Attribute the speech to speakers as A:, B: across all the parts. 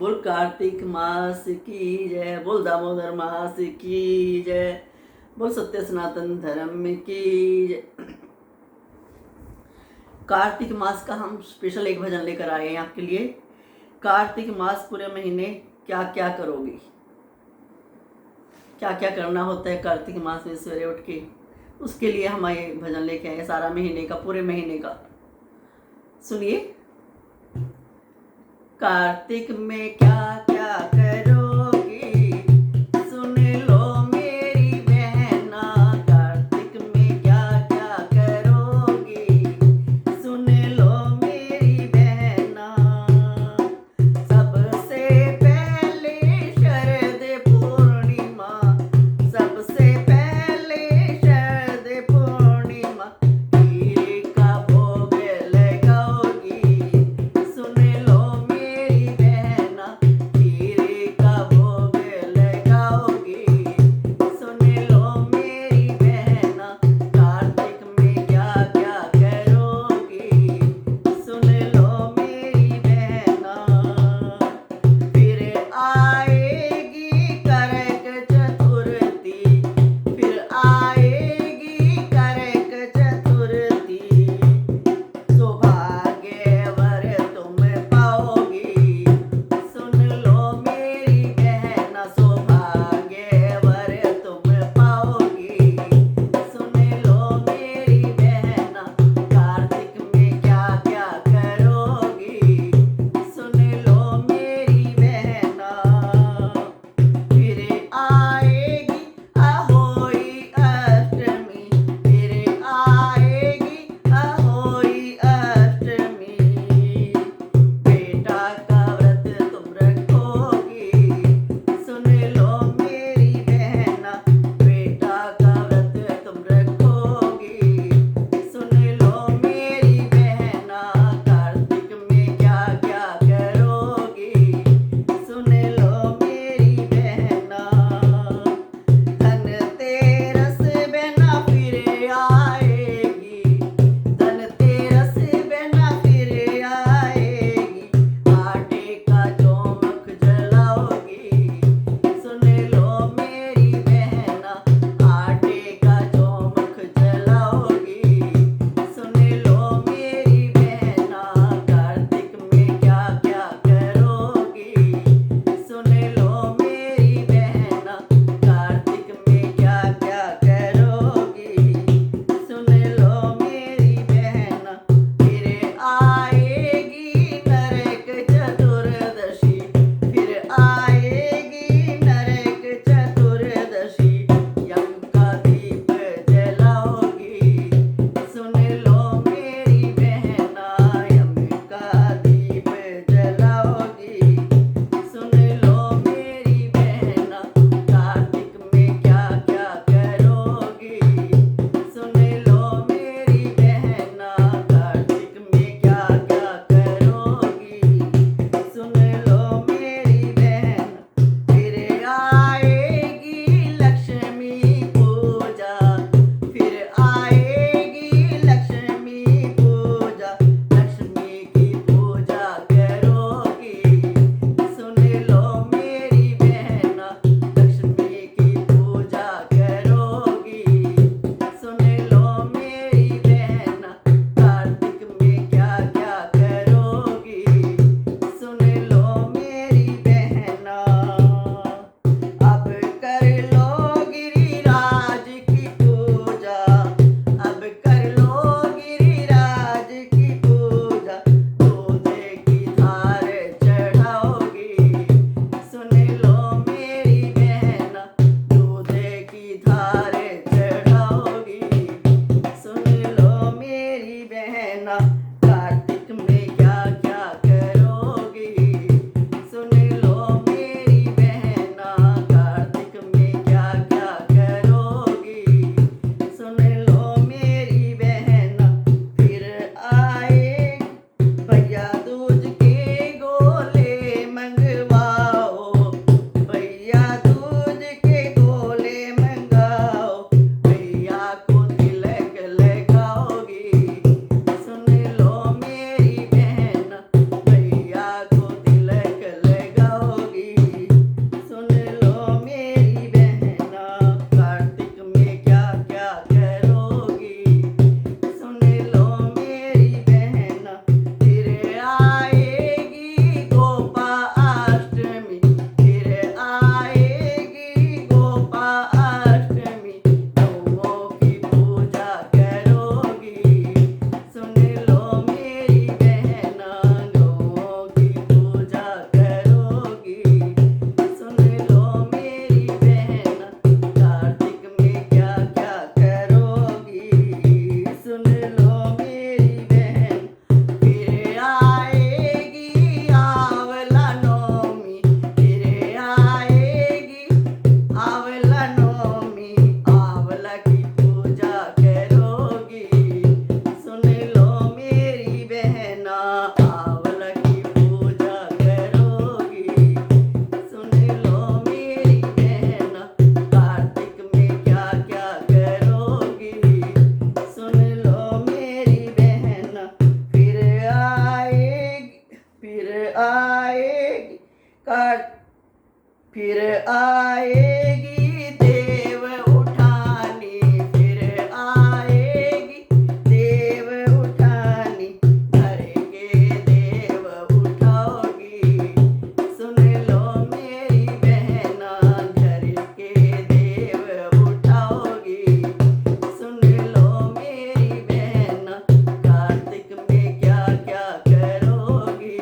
A: बोल कार्तिक मास की जय, बोल दामोदर मास की जय, बोल सत्य सनातन धर्म की जय। कार्तिक मास का हम स्पेशल एक भजन लेकर आए हैं आपके लिए। कार्तिक मास पूरे महीने क्या क्या करोगे, क्या क्या करना होता है कार्तिक मास में सवेरे उठ के, उसके लिए हम ये भजन लेके आए सारा महीने का, पूरे महीने का। सुनिए। कार्तिक में क्या क्या करोगी, सुन लो मेरी बहना। कार्तिक में क्या क्या करोगी, सुन लो मेरी बहना। सबसे पहले शरद पूर्णिमा, सबसे पहले शरद पूर्णिमा, खीर का भोग लगाओगी, सुन लो मेरी बहना। खीर का आएगी फिर आएगी देव उठानी, फिर आएगी देव उठानी, घर के देव उठाओगी। सुन लो मेरी बहना, घर के देव उठाओगी। सुन लो मेरी बहना, कार्तिक में क्या क्या करोगी।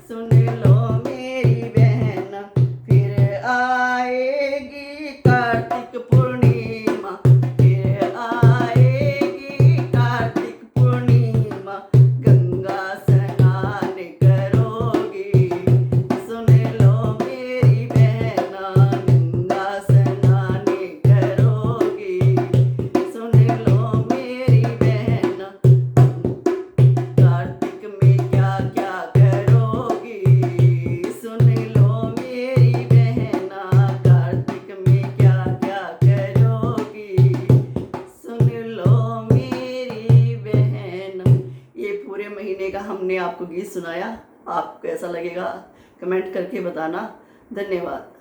A: सुन लो मेरी बहना, फिर आएगी कार्तिक पूर्णिमा, फिर आएगी कार्तिक पूर्णिमा, गंगा स्नान करोगी। सुन लो मेरी बहना, गंगा स्नान करोगी। सुन लो मेरी बहना, कार्तिक में क्या क्या करोगी। सुन लो मेरी बहना, कार्तिक में क्या क्या करोगी। सुन लो मेरी बहना। ये पूरे महीने का हमने आपको गीत सुनाया। आपको कैसा लगेगा कमेंट करके बताना। धन्यवाद।